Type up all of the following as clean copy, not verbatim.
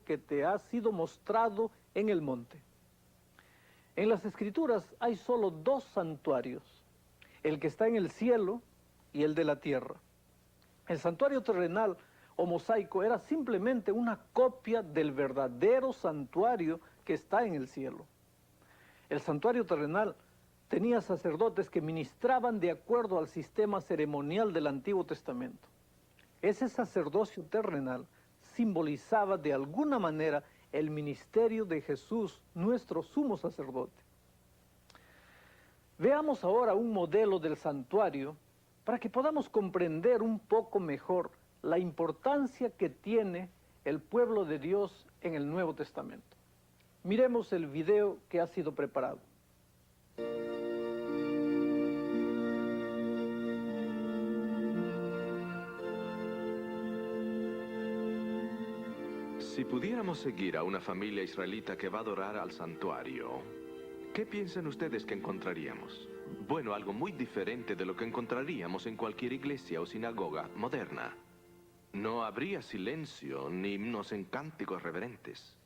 que te ha sido mostrado en el monte. En las Escrituras hay solo dos santuarios, el que está en el cielo y el de la tierra. El santuario terrenal o mosaico era simplemente una copia del verdadero santuario que está en el cielo. El santuario terrenal tenía sacerdotes que ministraban de acuerdo al sistema ceremonial del Antiguo Testamento. Ese sacerdocio terrenal simbolizaba de alguna manera el ministerio de Jesús, nuestro sumo sacerdote. Veamos ahora un modelo del santuario para que podamos comprender un poco mejor la importancia que tiene el pueblo de Dios en el Nuevo Testamento. Miremos el video que ha sido preparado. Si pudiéramos seguir a una familia israelita que va a adorar al santuario, ¿qué piensan ustedes que encontraríamos? Bueno, algo muy diferente de lo que encontraríamos en cualquier iglesia o sinagoga moderna. No habría silencio ni himnos en cánticos reverentes.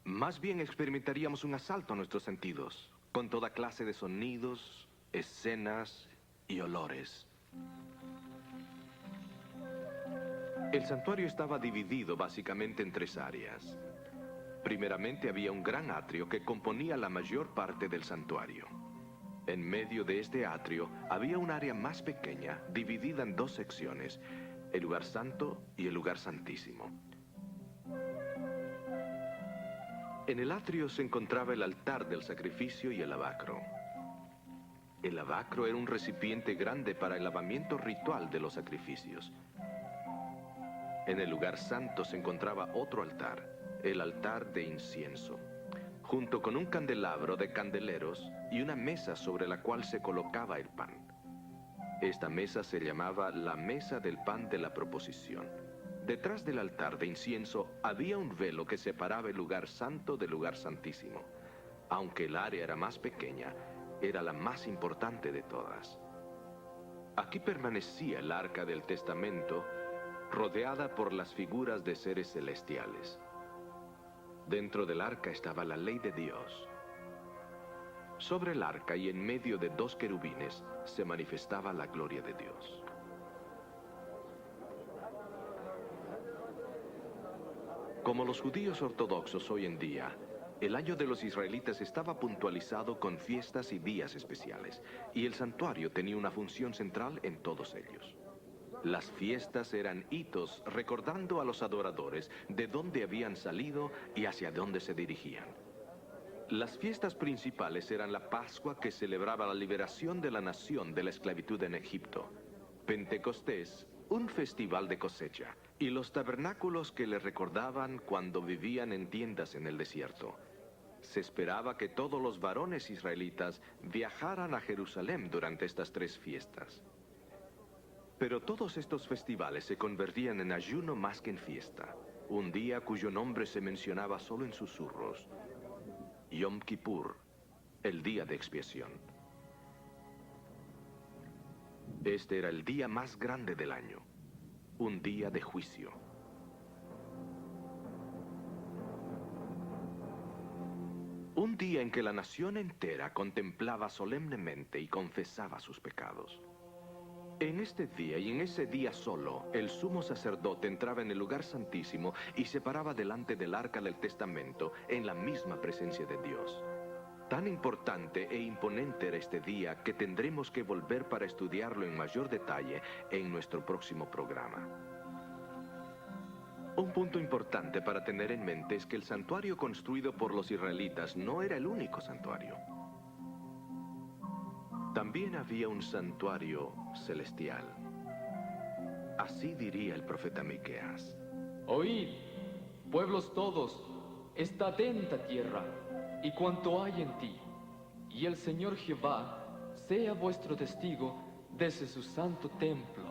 Más bien experimentaríamos un asalto a nuestros sentidos, con toda clase de sonidos, escenas y olores. El santuario estaba dividido básicamente en tres áreas. Primeramente había un gran atrio que componía la mayor parte del santuario. En medio de este atrio había un área más pequeña, dividida en dos secciones, el lugar santo y el lugar santísimo. En el atrio se encontraba el altar del sacrificio y el lavacro. El lavacro era un recipiente grande para el lavamiento ritual de los sacrificios. En el lugar santo se encontraba otro altar, el altar de incienso, junto con un candelabro de candeleros y una mesa sobre la cual se colocaba el pan. Esta mesa se llamaba la mesa del pan de la proposición. Detrás del altar de incienso había un velo que separaba el lugar santo del lugar santísimo. Aunque el área era más pequeña, era la más importante de todas. Aquí permanecía el arca del testamento, rodeada por las figuras de seres celestiales. Dentro del arca estaba la ley de Dios. Sobre el arca y en medio de dos querubines se manifestaba la gloria de Dios. Como los judíos ortodoxos hoy en día, el año de los israelitas estaba puntualizado con fiestas y días especiales, y el santuario tenía una función central en todos ellos. Las fiestas eran hitos recordando a los adoradores de dónde habían salido y hacia dónde se dirigían. Las fiestas principales eran la Pascua, que celebraba la liberación de la nación de la esclavitud en Egipto, Pentecostés, un festival de cosecha, y los tabernáculos que les recordaban cuando vivían en tiendas en el desierto. Se esperaba que todos los varones israelitas viajaran a Jerusalén durante estas tres fiestas. Pero todos estos festivales se convertían en ayuno más que en fiesta, un día cuyo nombre se mencionaba solo en susurros: Yom Kippur, el día de expiación. Este era el día más grande del año, un día de juicio. Un día en que la nación entera contemplaba solemnemente y confesaba sus pecados. En este día y en ese día solo, el sumo sacerdote entraba en el lugar santísimo y se paraba delante del arca del testamento en la misma presencia de Dios. Tan importante e imponente era este día que tendremos que volver para estudiarlo en mayor detalle en nuestro próximo programa. Un punto importante para tener en mente es que el santuario construido por los israelitas no era el único santuario. También había un santuario celestial. Así diría el profeta Miqueas: Oíd, pueblos todos, esta atenta tierra, y cuanto hay en ti, y el Señor Jehová sea vuestro testigo desde su santo templo.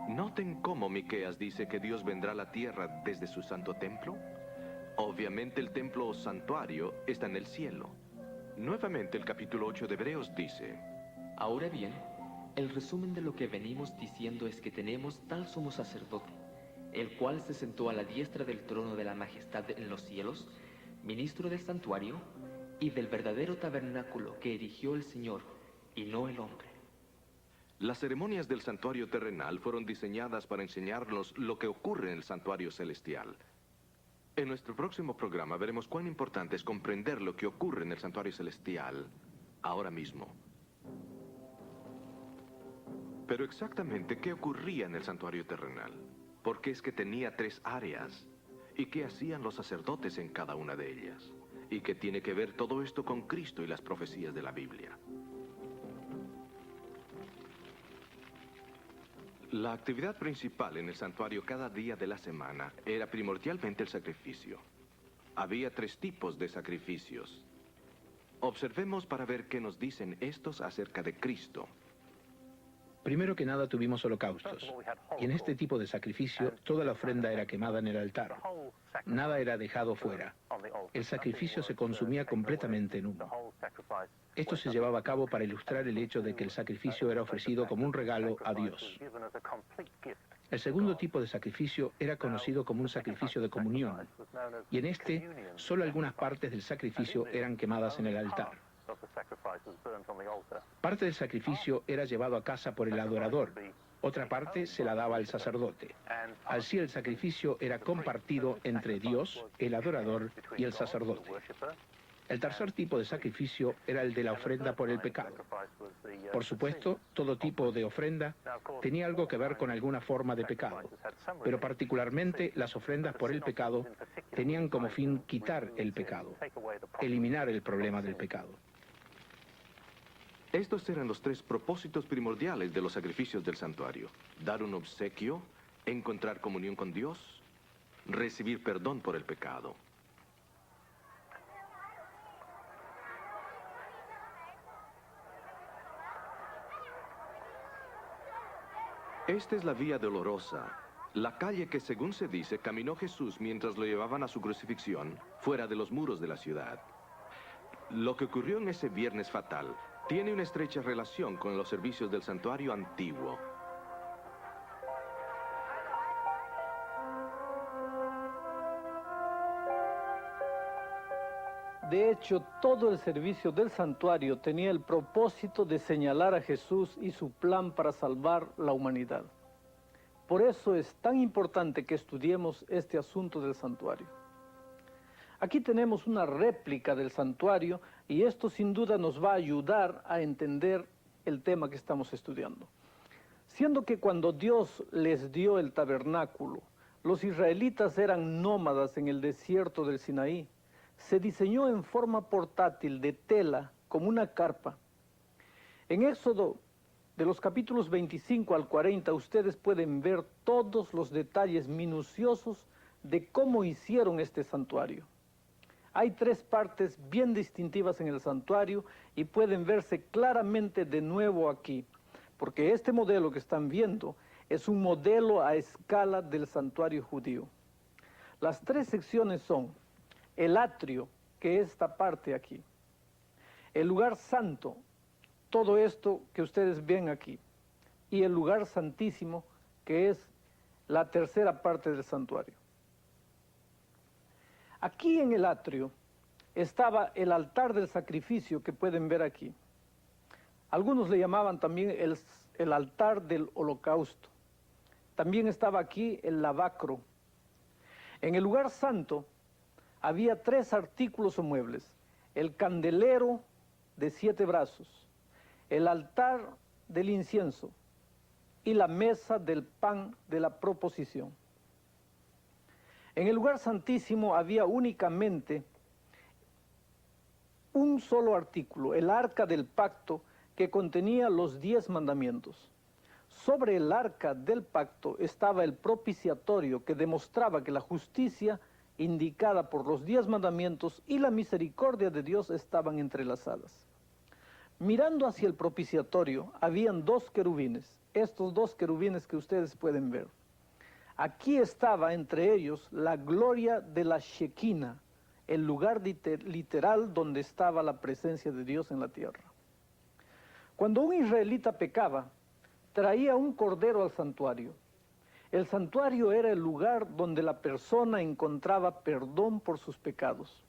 Noten cómo Miqueas dice que Dios vendrá a la tierra desde su santo templo. Obviamente el templo o santuario está en el cielo. Nuevamente el capítulo 8 de Hebreos dice: Ahora bien, el resumen de lo que venimos diciendo es que tenemos tal sumo sacerdote, el cual se sentó a la diestra del trono de la majestad en los cielos, ministro del santuario y del verdadero tabernáculo que erigió el Señor y no el hombre. Las ceremonias del santuario terrenal fueron diseñadas para enseñarnos lo que ocurre en el santuario celestial. En nuestro próximo programa veremos cuán importante es comprender lo que ocurre en el santuario celestial ahora mismo. Pero exactamente, ¿qué ocurría en el santuario terrenal? ¿Por qué es que tenía 3 áreas? ¿Y qué hacían los sacerdotes en cada una de ellas? ¿Y qué tiene que ver todo esto con Cristo y las profecías de la Biblia? La actividad principal en el santuario cada día de la semana era primordialmente el sacrificio. Había 3 tipos de sacrificios. Observemos para ver qué nos dicen estos acerca de Cristo. Primero que nada tuvimos holocaustos, y en este tipo de sacrificio toda la ofrenda era quemada en el altar. Nada era dejado fuera. El sacrificio se consumía completamente en humo. Esto se llevaba a cabo para ilustrar el hecho de que el sacrificio era ofrecido como un regalo a Dios. El segundo tipo de sacrificio era conocido como un sacrificio de comunión, y en este solo algunas partes del sacrificio eran quemadas en el altar. Parte del sacrificio era llevado a casa por el adorador, otra parte se la daba al sacerdote. Así el sacrificio era compartido entre Dios, el adorador y el sacerdote. El tercer tipo de sacrificio era el de la ofrenda por el pecado. Por supuesto, todo tipo de ofrenda tenía algo que ver con alguna forma de pecado, pero particularmente las ofrendas por el pecado tenían como fin quitar el pecado, eliminar el problema del pecado. Estos eran los 3 propósitos primordiales de los sacrificios del santuario: dar un obsequio, encontrar comunión con Dios, recibir perdón por el pecado. Esta es la Vía Dolorosa, la calle que, según se dice, caminó Jesús mientras lo llevaban a su crucifixión, fuera de los muros de la ciudad. Lo que ocurrió en ese viernes fatal tiene una estrecha relación con los servicios del santuario antiguo. De hecho, todo el servicio del santuario tenía el propósito de señalar a Jesús y su plan para salvar la humanidad. Por eso es tan importante que estudiemos este asunto del santuario. Aquí tenemos una réplica del santuario y esto sin duda nos va a ayudar a entender el tema que estamos estudiando. Siendo que cuando Dios les dio el tabernáculo, los israelitas eran nómadas en el desierto del Sinaí, se diseñó en forma portátil de tela como una carpa. En Éxodo, de los capítulos 25 al 40, ustedes pueden ver todos los detalles minuciosos de cómo hicieron este santuario. Hay 3 partes bien distintivas en el santuario y pueden verse claramente de nuevo aquí, porque este modelo que están viendo es un modelo a escala del santuario judío. Las 3 secciones son el atrio, que es esta parte aquí, el lugar santo, todo esto que ustedes ven aquí, y el lugar santísimo, que es la tercera parte del santuario. Aquí en el atrio estaba el altar del sacrificio que pueden ver aquí. Algunos le llamaban también el altar del holocausto. También estaba aquí el lavacro. En el lugar santo había 3 artículos o muebles: el candelero de 7 brazos, el altar del incienso y la mesa del pan de la proposición. En el lugar santísimo había únicamente un solo artículo, el arca del pacto, que contenía los 10 mandamientos. Sobre el arca del pacto estaba el propiciatorio, que demostraba que la justicia indicada por los 10 mandamientos y la misericordia de Dios estaban entrelazadas. Mirando hacia el propiciatorio, habían 2 querubines, estos 2 querubines que ustedes pueden ver. Aquí estaba entre ellos la gloria de la Shekinah, el lugar literal donde estaba la presencia de Dios en la tierra. Cuando un israelita pecaba, traía un cordero al santuario. El santuario era el lugar donde la persona encontraba perdón por sus pecados.